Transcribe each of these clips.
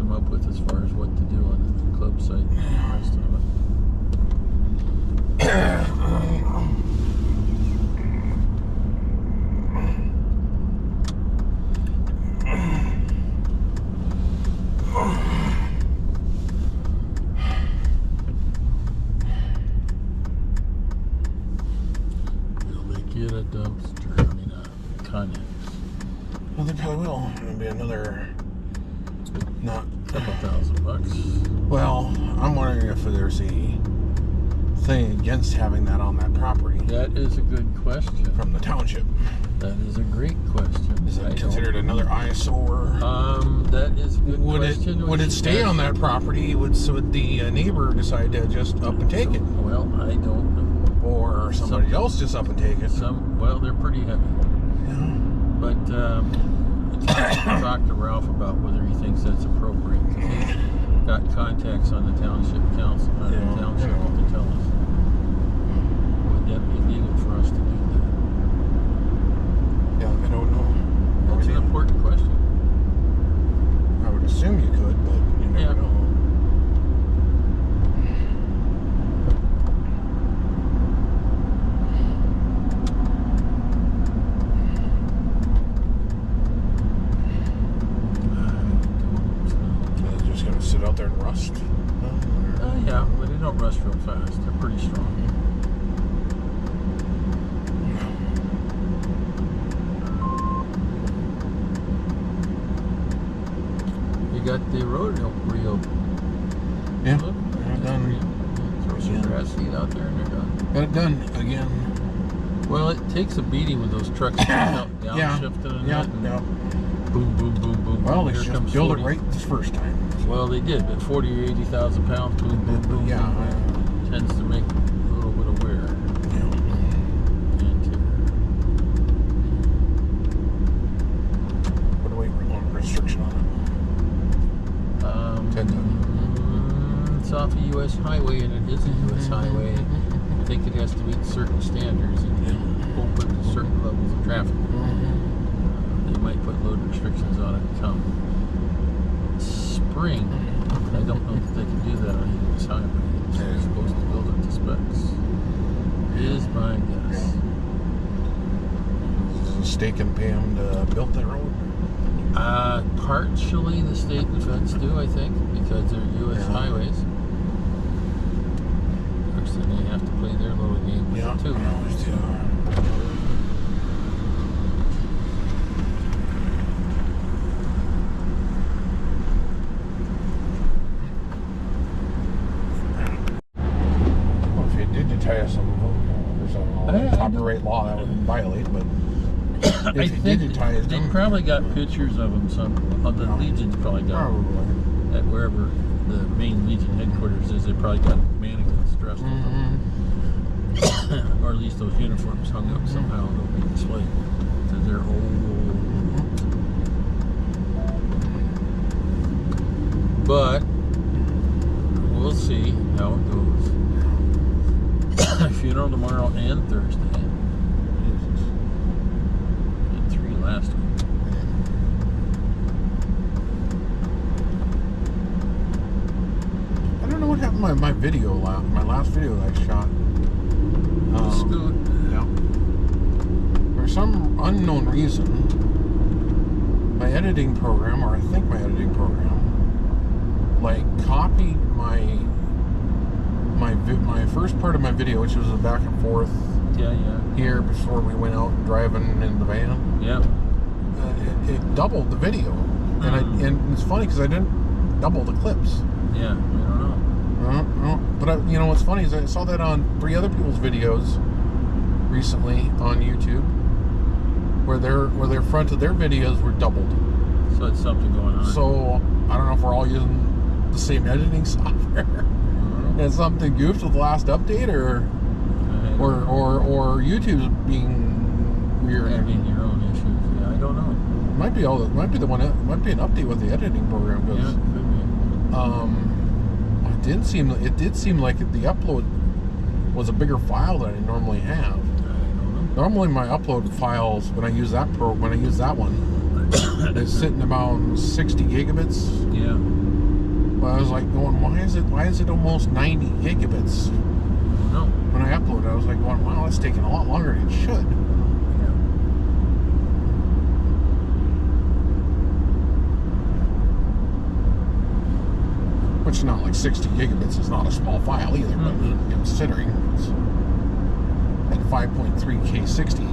come up with as far as what to do on the club site and the rest of it. Will they get a dumpster? I mean, Connex. Well, they probably will. It'll be another, not Couple $1,000. Well, I'm wondering if there's a thing against having that on that property. That is a good question. From the township. That is a great question. Is it considered another eyesore? That is a good question. Would it stay on that property? Would the neighbor decide to just up and take it? Well, I don't know. Or somebody else just up and take it? Well, they're pretty heavy. Yeah. But talk to Ralph about whether he thinks that's appropriate. He's got contacts on the township council, the township to tell us. Would that be legal for us to do that? Yeah, I don't know. That's an important question. I would assume you could, but you never know. Sit out there and rust? Yeah, but they don't rust real fast. They're pretty strong. You got the road reopened. Yeah, Look, they're done. Throw some grass seed out there and they're done. Got it done again. Well, it takes a beating with those trucks downshifting and boom, boom, boom, boom. Well, they here just comes build 40. it right this first time. Well, they did, but 40 or 80,000 pounds, boom, boom, boom, yeah, boom, tends to make a little bit of wear. And tear. What do we want restriction on it? 10 ton. It's off a U.S. highway, and it is a U.S. highway. I think it has to meet certain standards and open to certain levels of traffic. They might put load restrictions on it come spring. I don't know if they can do that on a U.S. highway. So they're supposed to build it to specs. Is my guess. Stake and Pam built that road? Partially the state and feds do, I think, because they're U.S. highways. Of course, then they have to play their little game with it too. Well, if you digitize some of them, there's a copyright law that would violate, but I think they probably got pictures of them. Some of the Legion's probably got them. At wherever the main Legion headquarters is, they probably got mannequins dressed with them. Or at least those uniforms hung up somehow and they'll be displayed. Because they're old. But we'll see how it goes. Funeral tomorrow and Thursday. And 3 last week. I don't know what happened to my video, my last video that I shot. Scoot. Yeah. For some unknown reason, my editing program, or I think my editing program, like copied my first part of my video, which was a back and forth. Here before we went out driving in the van. Yeah. It doubled the video, and it's funny because I didn't double the clips. Yeah, I don't know. But you know what's funny is I saw that on 3 other people's videos recently on YouTube, where their front of their videos were doubled. So it's something going on. So I don't know if we're all using the same editing software. And something goofed with the last update, or YouTube's being weird. Having your own issues. Yeah, I don't know. Might be an update with the editing program, because it did seem like the upload was a bigger file than I normally have. I don't know. Normally my upload files, when I use that one, it's sitting about 60 gigabits. Yeah. But I was like going, why is it almost 90 gigabits? No. When I uploaded, I was like going, wow, it's taking a lot longer than it should. Yeah. Which is not like 60 gigabits is not a small file either, but considering it's at 5.3K 60. And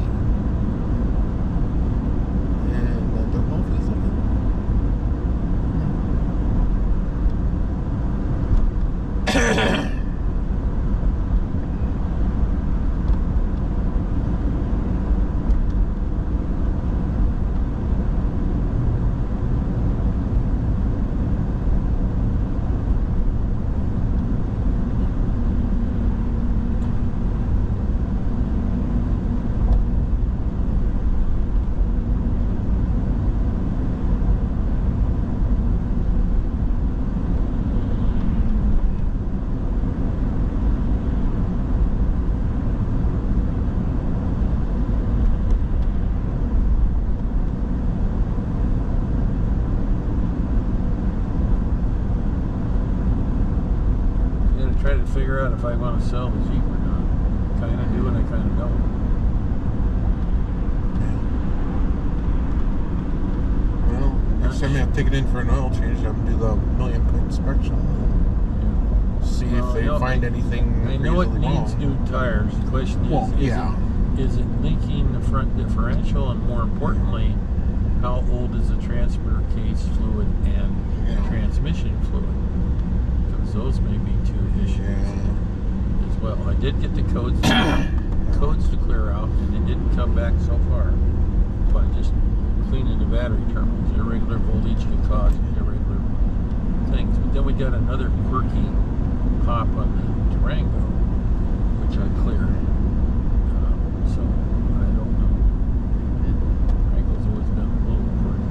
I don't know if he's looking. Try to figure out if I want to sell the Jeep or not. Kind of do and I kind of don't. Well, I guess I may have to take it in for an oil change. Have them do the million point inspection. And see if they find anything. I know it needs wrong. new tires. The question is it leaking the front differential, and more importantly, how old is the transfer case fluid and transmission fluid? Because those may be two issues as well. I did get the codes to clear out, and it didn't come back so far by just cleaning the battery terminals. Irregular voltage can cause irregular things. But then we got another quirky pop on the Durango, which I cleared. So I don't know. Durango's always been a little quirky.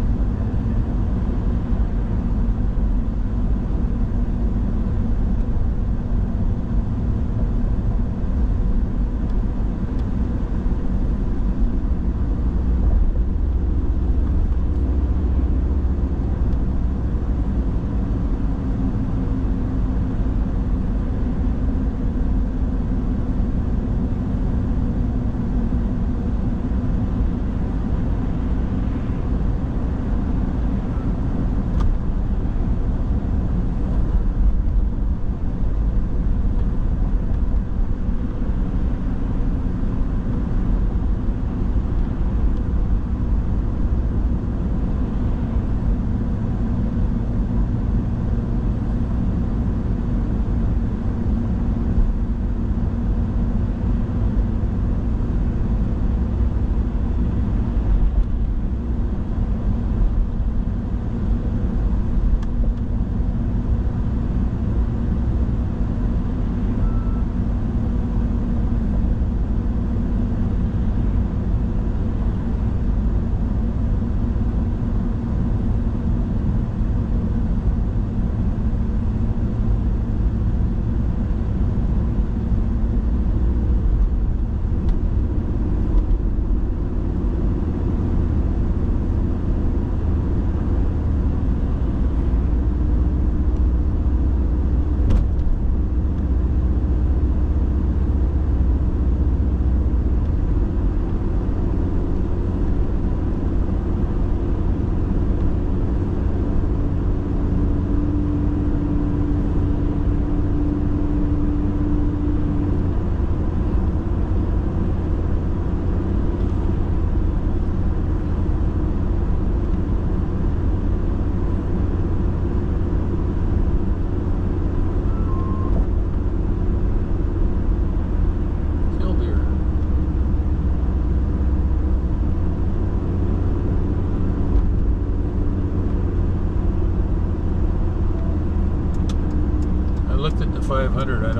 looked at the 500.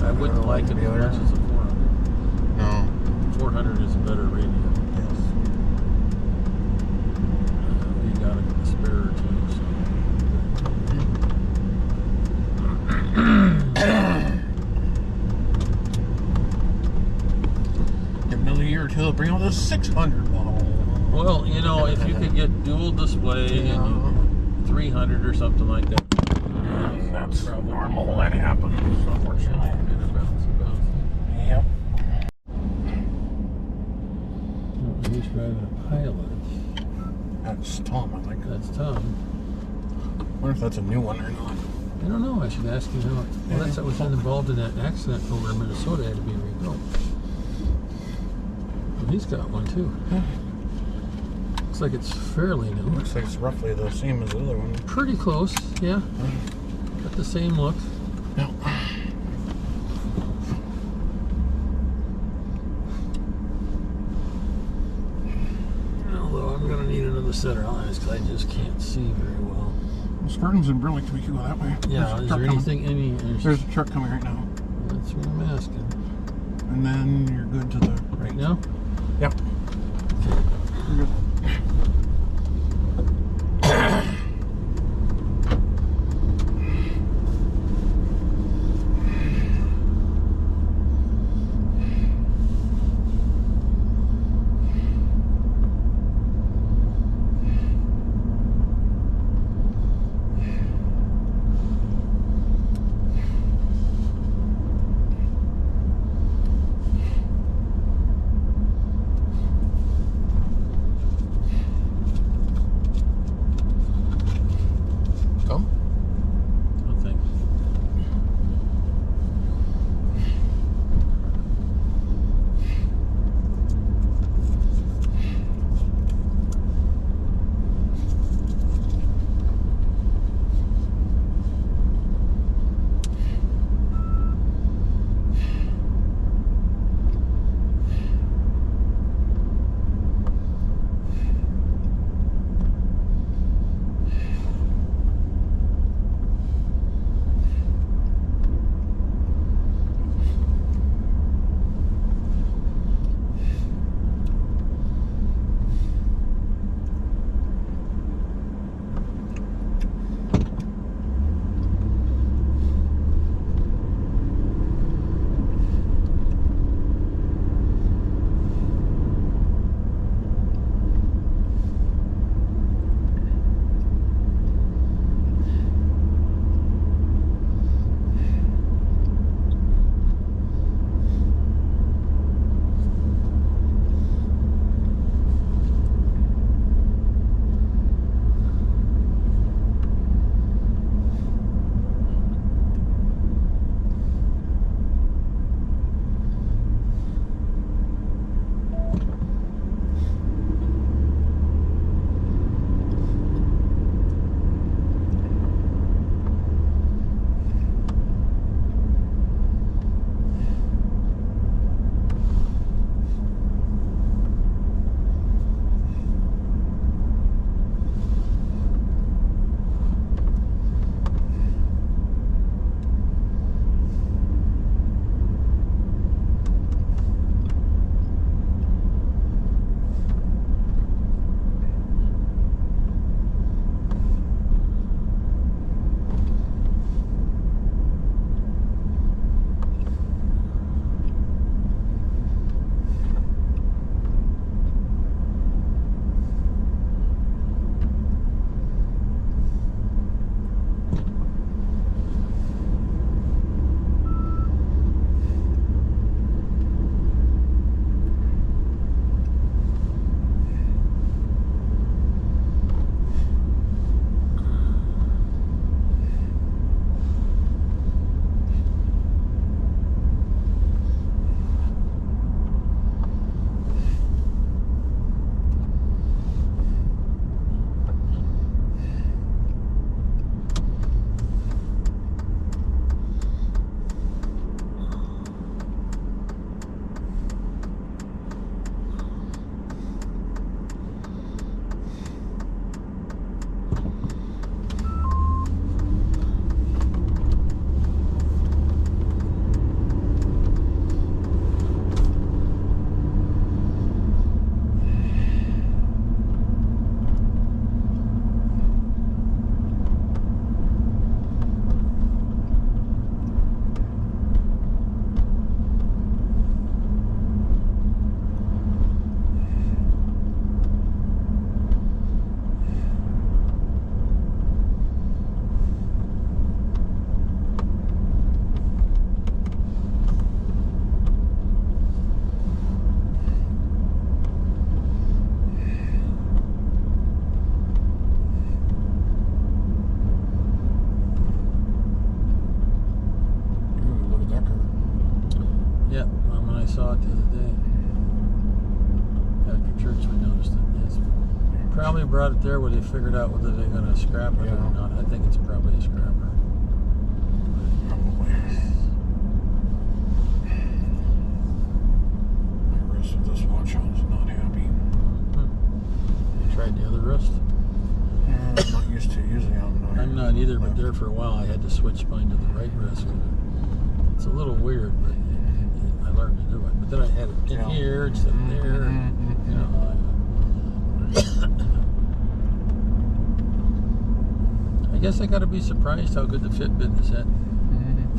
I wouldn't like it as much as the 400. No. 400 is a better radio. Yes. We got a spare or two. Give another year or two to bring out the 600 model. Well, you know, if you could get dual display and 300 or something like that. That's normal. That happens, unfortunately. Yep. Oh, he's driving a Pilot. That's Tom, I think. That's Tom. I wonder if that's a new one or not. I don't know. I should ask him how. Well, that's what was involved in that accident over in Minnesota. Had to be rebuilt. Well, he's got one too. Yeah. Looks like it's fairly new. Looks like it's roughly the same as the other one. Pretty close, yeah. Got the same look. Yeah. Although I'm gonna need another set of eyes because I just can't see very well. The skirting's in Burlington. We can go that way. Yeah. Is there anything? There's a truck coming right now. That's what I'm asking. And then you're good to the Right now? Yep. You're good. day. After church, we noticed it. It's probably brought it there where they figured out whether they're going to scrap it or not. I think it's probably a scrapper. Probably. The rest of this watch on is not happy. You tried the other wrist? I'm not used to using them. I'm not either, but there for a while I had to switch mine to the right wrist. It's a little weird, but I learned to do it. But then I had it in here instead of there. You know, I guess I got to be surprised how good the Fitbit has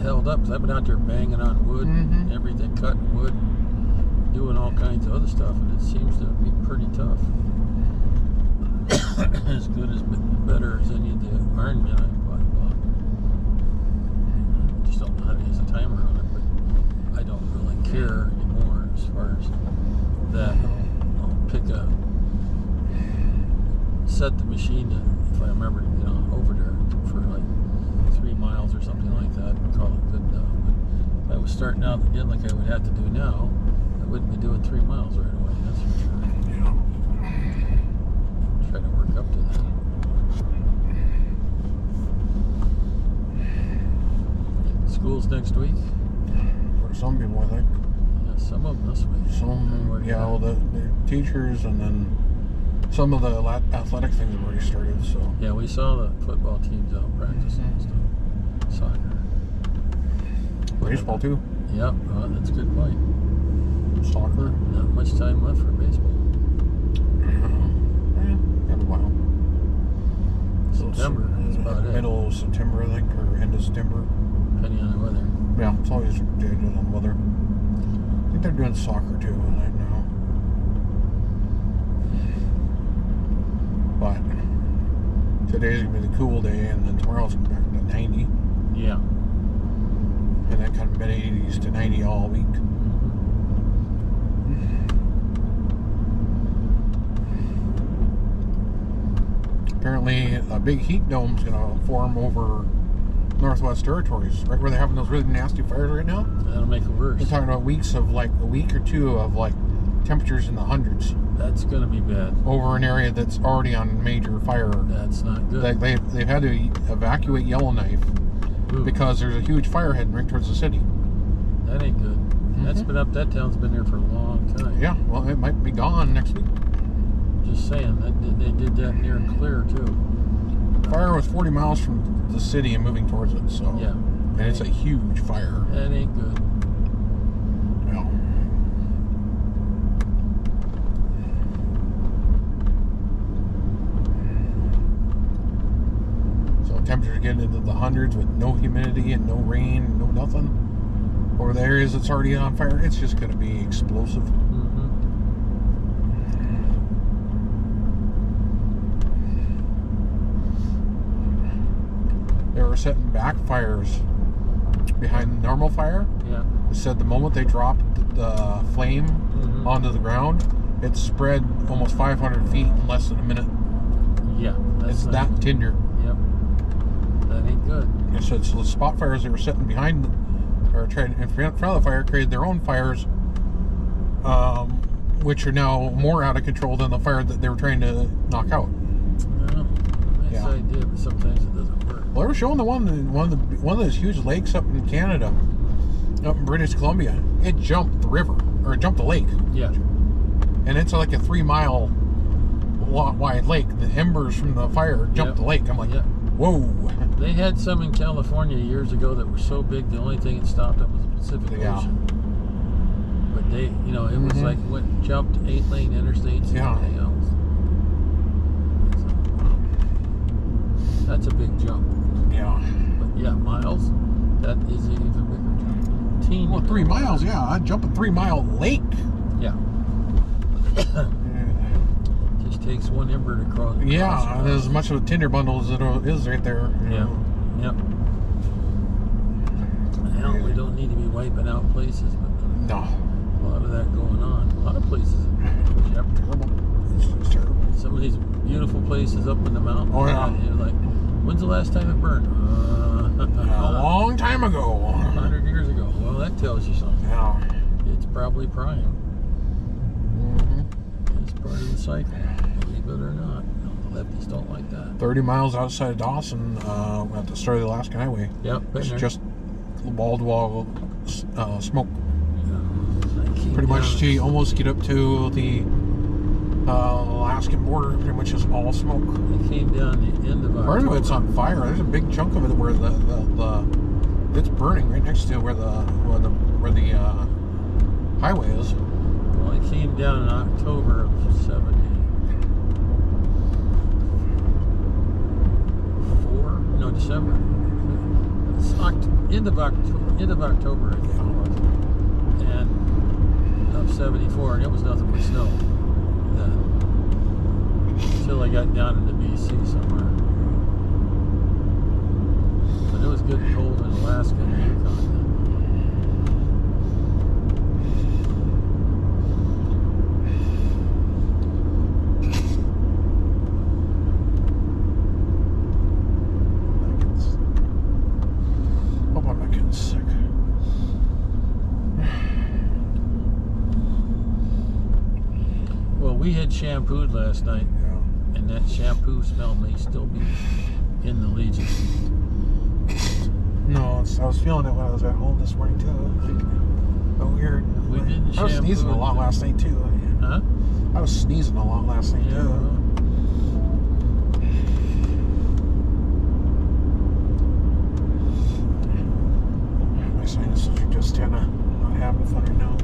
held up. Because I've been out there banging on wood, everything, cutting wood, doing all kinds of other stuff, and it seems to be pretty tough. As good as better as any of the iron men I've bought. I just don't know how to use a timer on it, but I don't really care anymore as far as that. I'll set the machine to, if I remember to get on over there for like 3 miles or something like that, and call it good enough. But if I was starting out again like I would have to do now, I wouldn't be doing 3 miles right away, that's for sure. Try to work up to that. School's next week? For some people, I think. Yeah, some of them this week. Some, yeah, well, the teachers, and then some of the athletic things have already started, so. Yeah, we saw the football teams out practicing and stuff. Soccer. Baseball, too. Yep, that's a good point. Soccer. Not much time left for baseball. Got a while. September, that's about it. Middle of September, I think, or end of September. Depending on the weather. Yeah, it's always jaded on weather. I think they're doing soccer too right now. But today's gonna be the cool day, and then tomorrow's gonna be back to 90. Yeah. And then kind of mid-80s to 90 all week. Apparently, a big heat dome's gonna form over Northwest Territories, right where they're having those really nasty fires right now. That'll make it worse. They're talking about weeks of like a week or two of like temperatures in the hundreds. That's gonna be bad. Over an area that's already on major fire. That's not good. Like they've had to evacuate Yellowknife because there's a huge fire heading right towards the city. That ain't good. That's been up. That town's been there for a long time. Yeah, well, it might be gone next week. Just saying that they did that near and clear too. Fire was 40 miles from the city and moving towards it, so yeah, and it's a huge fire. That ain't good. Yeah. So temperatures getting into the hundreds with no humidity and no rain, no nothing. Over the areas that's already on fire, it's just going to be explosive. They were setting back fires behind the normal fire. Yeah. They said the moment they dropped the flame onto the ground, it spread almost 500 feet in less than a minute. Yeah. It's that tender. Yep. That ain't good. Yeah, so the spot fires they were setting behind, or trying in front of the fire, created their own fires, which are now more out of control than the fire that they were trying to knock out. Well, nice idea, but sometimes it doesn't work. Well, they were showing one of those huge lakes up in Canada, up in British Columbia. It jumped the river, or it jumped the lake. Yeah. And it's like a 3-mile wide lake. The embers from the fire jumped the lake. I'm like, whoa. They had some in California years ago that were so big, the only thing that stopped them was the Pacific Ocean. But they, you know, it was like jumped 8-lane interstates and everything else. So, that's a big jump. Yeah. But yeah, miles, that is an even bigger jump. Teeny. Well, 3 miles, yeah. I'd jump a 3-mile lake. Yeah. Just takes one ember to cross. Yeah, there's as much of a tinder bundle as it is right there. Yeah. Yep. Well, we don't need to be wiping out places, but no. A lot of that going on. A lot of places in jeopardy. It's terrible. Some of these beautiful places up in the mountains. Oh, yeah. You're like, when's the last time it burned? A long time ago. 100 years ago. Well, that tells you something. Yeah. It's probably prime. It's part of the cycle, believe it or not. The lefties don't like that. 30 miles outside of Dawson, at the start of the Alaska Highway. Yep, It's just wall-to-wall smoke. Yeah. Pretty much, you almost get up to the Alaskan border. Pretty much is all smoke. It came down the end of October. Part of it's on fire. There's a big chunk of it where the it's burning right next to where the highway is. Well, it came down in October of 74. No, December. It's end of October, I think it was. And of 74, and it was nothing but snow then. Until I got down into BC somewhere. But it was good and cold in Alaska and Yukon then. Hope I'm not getting sick. Well, we had shampooed last night, Yeah. and that shampoo smell may still be in the Legion. No, I was feeling it when I was at home this morning too. Weird. We didn't I was shampoo sneezing a lot it. last night too. Huh? I was sneezing a lot last night Yeah. too. My sinuses are just kind of not having fun right now.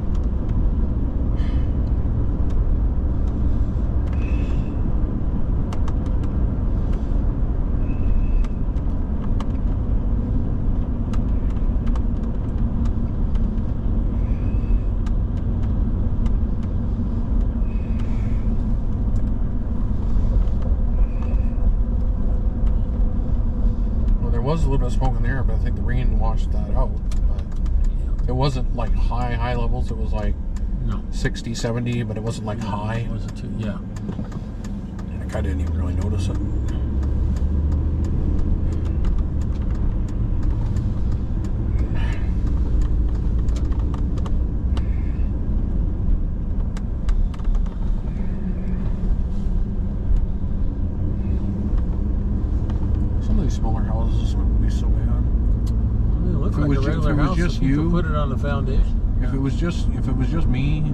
There was a little bit of smoke in the air, but I think the rain washed that out. But it wasn't like high levels. It was like No. 60, 70, but it wasn't like high. It wasn't too, yeah. Like, I didn't even really notice it. Some of these smaller houses wouldn't be so bad. They look If it like was a ju- if regular it was house. just If you you- could put it on the foundation. If it was just me,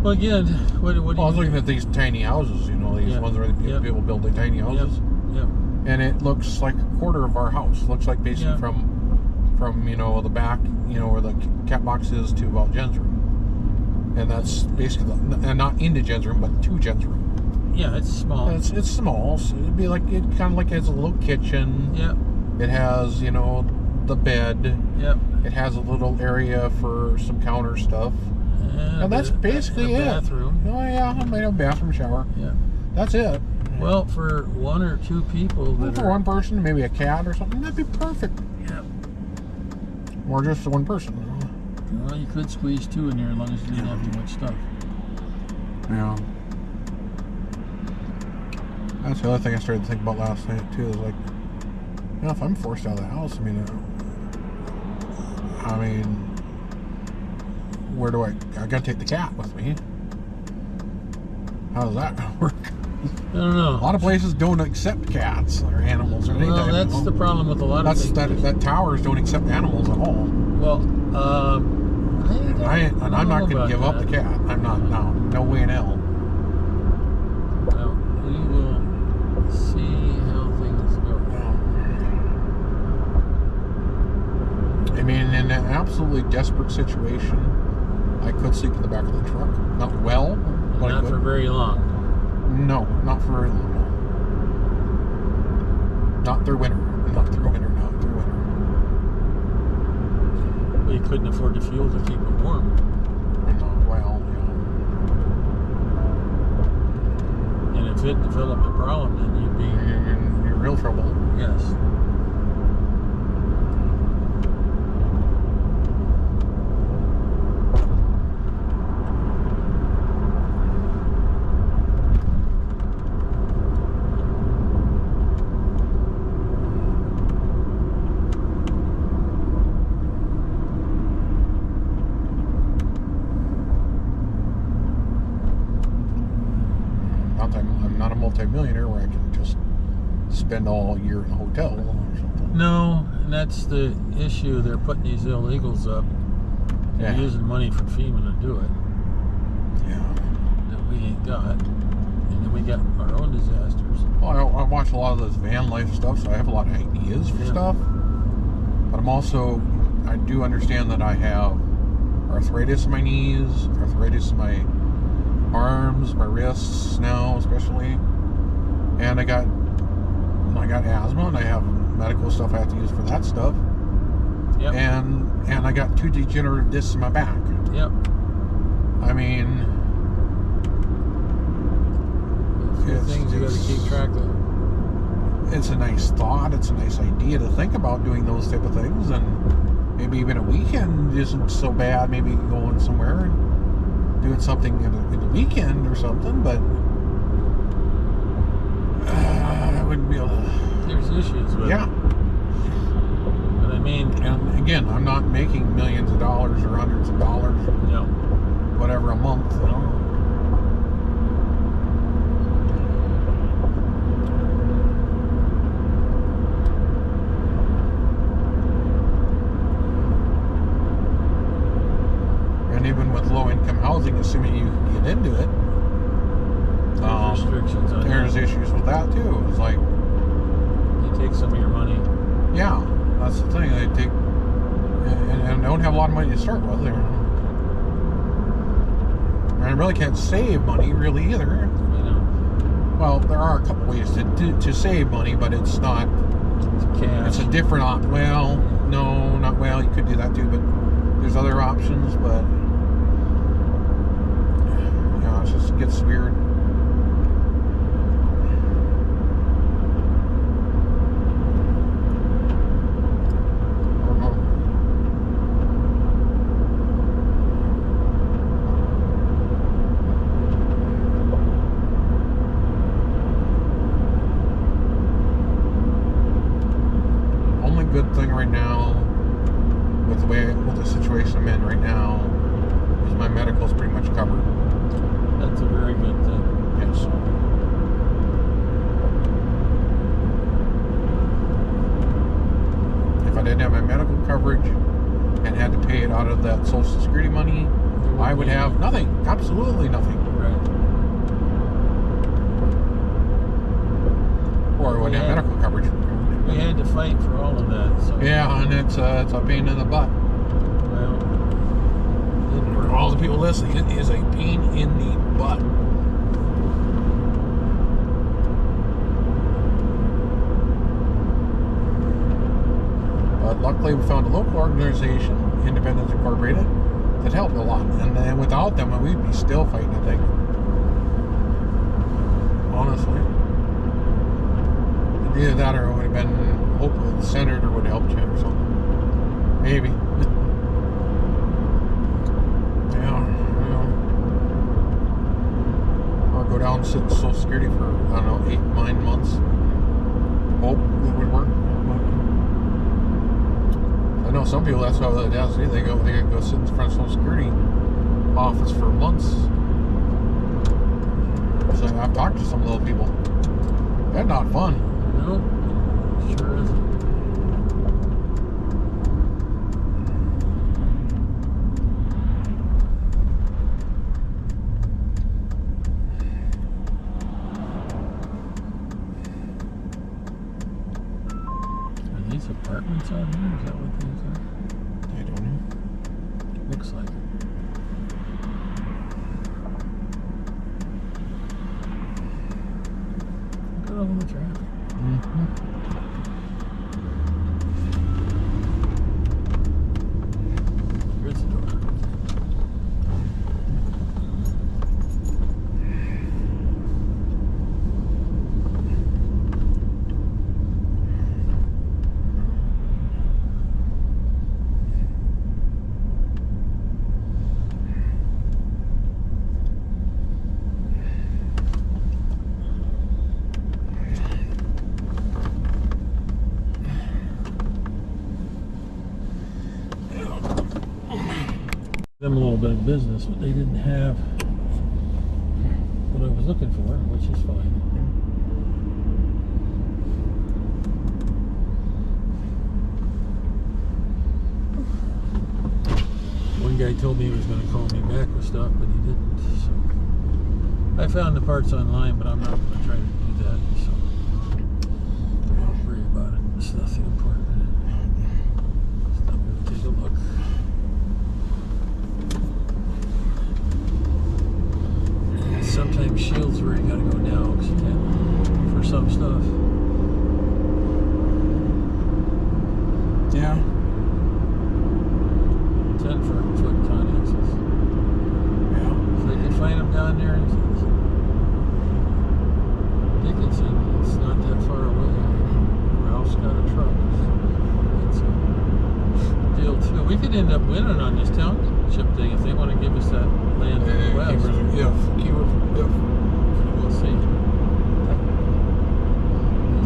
Well, again, what do well, I was you looking at these tiny houses, you know, these Yeah. ones where the Yep. people build the tiny houses, Yep. and it looks like a quarter of our house. Looks like basically Yeah. from you know the back, you know where the cat box is to about Jen's room, and that's basically and not into Jen's room, but to Jen's room. Yeah, it's small. It's small. So it'd be like it kind of like has a little kitchen. Yep. It has, you know, the bed. Yep. It has a little area for some counter stuff. And that's basically a it. bathroom. Oh yeah, I made a bathroom, shower. Yeah. That's it. Well, for one or two people Well, that for are, one person, maybe a cat or something, that'd be perfect. yeah. Or just one person. Well, you could squeeze two in there as long as you didn't have too much stuff. Yeah. That's the other thing I started to think about last night too. Is like, you know, if I'm forced out of the house, I mean, where do I gotta take the cat with me? How does that work? I don't know. A lot of places don't accept cats or animals or anything. Well, that's the problem with a lot of things. That towers don't accept animals at all. Well, I'm not going to give up the cat. I'm not. No way in hell. Well, we will see how things go. I mean, in an absolutely desperate situation, I could sleep in the back of the truck. Not well, but I Not could. for very long. No, not for very long. Not through winter. Not through winter. Well, you couldn't afford the fuel to keep it warm. No, well, yeah. And if it developed a problem, then you'd be, You're in real trouble. yes. not a multi-millionaire where I can just spend all year in a hotel or something. No, and that's the issue. They're putting these illegals up. They're using money from FEMA to do it. Yeah. That we ain't got. And then we got our own disasters. Well, I watch a lot of this van life stuff, so I have a lot of ideas for stuff. But I do understand that I have arthritis in my knees, arthritis in my arms, my wrists now especially. And I got asthma, and I have medical stuff I have to use for that stuff. Yep. And I got 2 degenerative discs in my back. Yep. I mean, things you got to keep track of. It's a nice thought. It's a nice idea to think about doing those type of things, and maybe even a weekend isn't so bad. Maybe going somewhere and doing something in the weekend or something. But I wouldn't be able to. There's issues with it. Yeah. But I mean, and again, I'm not making millions of dollars or hundreds of dollars, no, whatever a month, you know. And even with low-income housing, assuming you can get into it, there's restrictions on there's that. issues with that too. It's like they take some of your money. Yeah, that's the thing. They take and don't have a lot of money to start with. And I really can't save money really either. You know. Well, there are a couple ways to save money, but it's not. It's cash. It's a different well, no, not well. You could do that too, but there's other options. But yeah, it gets weird. Good thing right now with the situation I'm in right now is my medical's pretty much covered. That's a very good thing. Yes. If I didn't have my medical coverage and had to pay it out of that Social Security money, I would have nothing. Absolutely nothing. Right. Or I wouldn't have medical coverage. We had to fight for all of that. So. Yeah, and it's a pain in the butt. Well, for all the people listening, it is a pain in the butt. But luckily, we found a local organization, Independence Incorporated, that helped a lot. And without them, we'd be still fighting, I think. Honestly. Either that or it would have been, hopefully the senator would have helped you or something. Maybe. Yeah. Or go down and sit in Social Security for, I don't know, 8, 9 months. Hope it would work. I know some people, that's how they do. They go sit in front of Social Security office for months. So I've talked to some of those people. They're not fun. Nope, sure isn't. Are these apartments out here? Is that what these are? I don't know. Looks like it. Look at all the traffic. Here's the door. Them a little bit of business, but they didn't have what I was looking for, which is fine. guy told me he was going to call me back with stuff, but he didn't. So I found the parts online, but I'm not going to try to do that. So don't worry about it. It's nothing important. Just I'm going to take a look. Sometimes shields where you got to go now because you can't for some stuff. Yeah. 10-foot connexes. Yeah. If they can find them down there in Dickinson, it's not that far away. Ralph's got a truck. That's a deal too. We could end up winning on this township thing if they want to give us that land to the west. If. We'll see.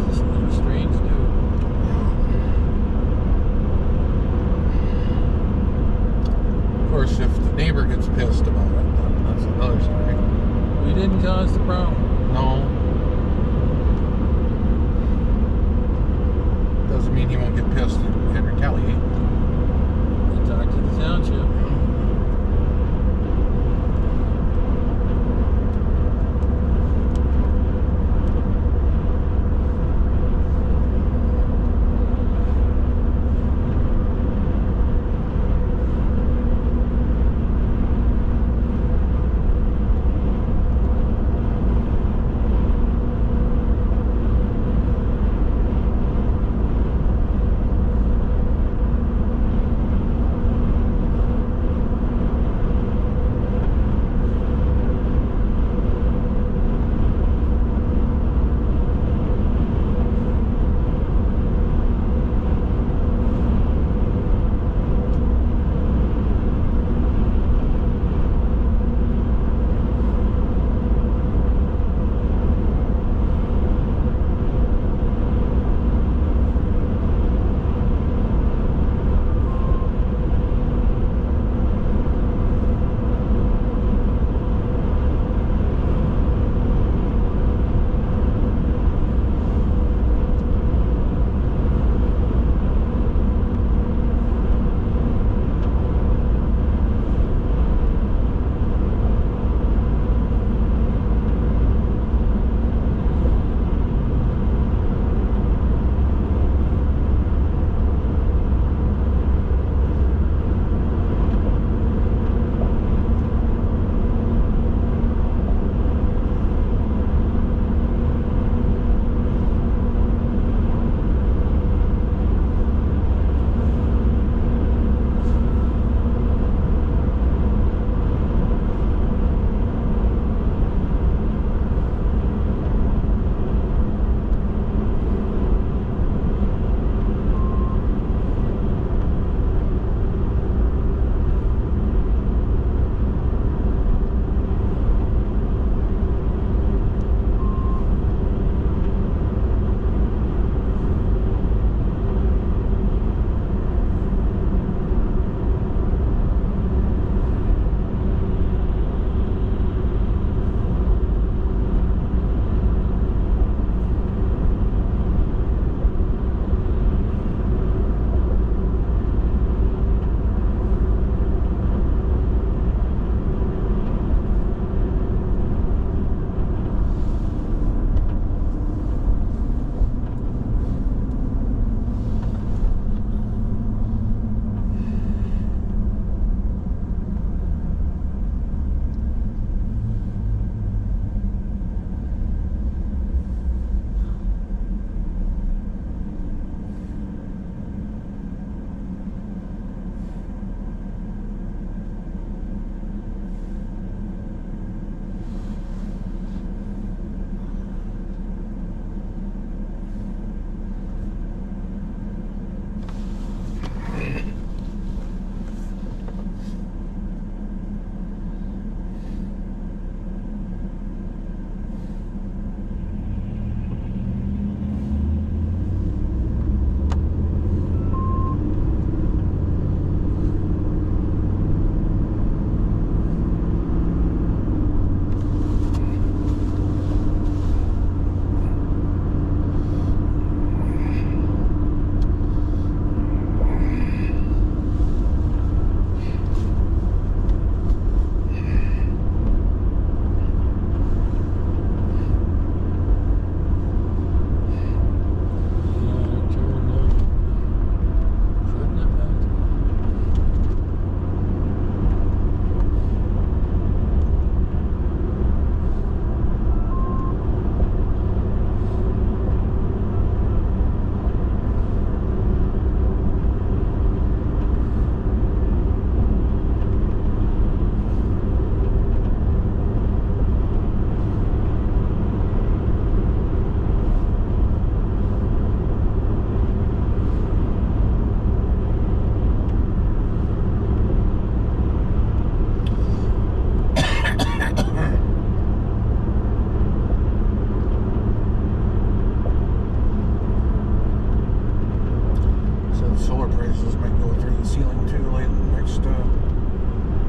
He's a strange dude. Of course, if the neighbor gets pissed about it, then that's another story. We didn't cause the problem. No. Doesn't mean he won't get pissed and retaliate. We talked to the township.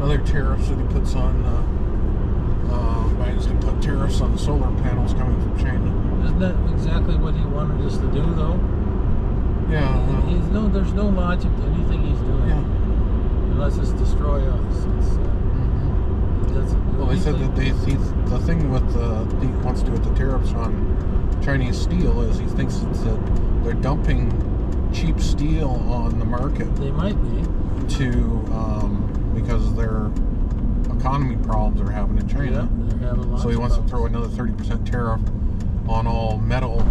other tariffs that he puts on. Biden's going to put tariffs on the solar panels coming from China. Isn't that exactly what he wanted us to do, though? Yeah. There's no logic to anything he's doing. Yeah. Unless it's destroy us. He doesn't do Well, they said that the thing with he wants to do with the tariffs on Chinese steel is he thinks that they're dumping cheap steel on the market. They might be. Because their economy problems are having in China. Yeah, they're having lots so he wants of to throw another 30% tariff on all metal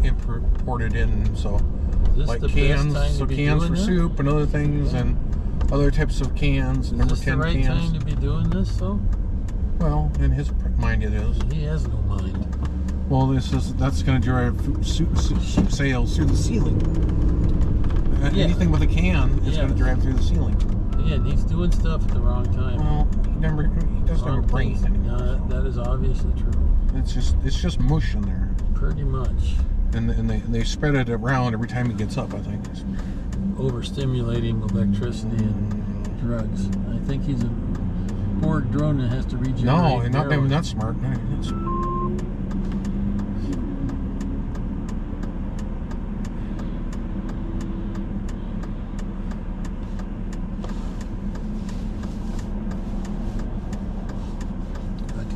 imported in. So like cans, cans for soup and other things, and other types of cans. Is this the right time to be doing this, though? Well, in his mind, it is. He has no mind. Well, that's going to drive sales through the ceiling. Anything with a can is going to drive through the ceiling. Yeah, and he's doing stuff at the wrong time. Well, he doesn't have a brain anymore. No, that is obviously true. It's just mush in there. Pretty much. And they spread it around every time he gets up, I think. Overstimulating electricity and drugs. I think he's a Borg drone that has to regenerate. No, not even that smart. No, that's smart.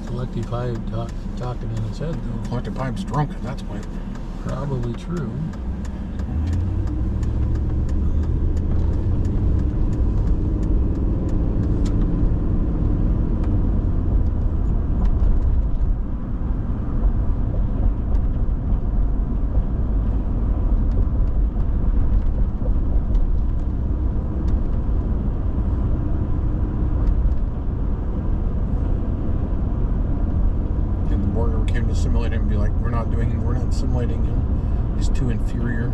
Collective Hive talking in his head, though. Collective Hive's drunk at that point. Probably true. Simulate him and be like, we're not simulating him. He's too inferior.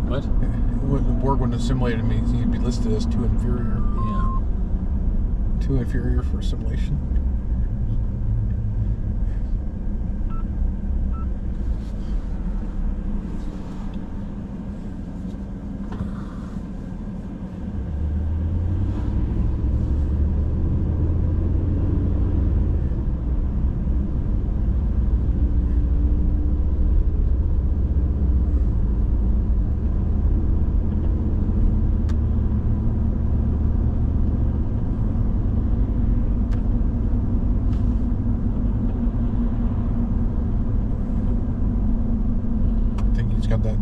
What? The Borg wouldn't assimilate him. He'd be listed as too inferior. Yeah. Too inferior for assimilation. Got that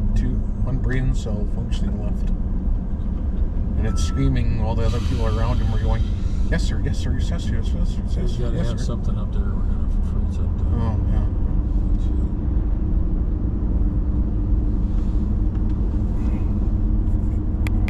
one brain cell functioning left, and it's screaming while the other people around him are going, yes sir, yes sir, yes sir, yes sir, yes sir. He's got to have something up there we're gonna freeze up. Oh yeah.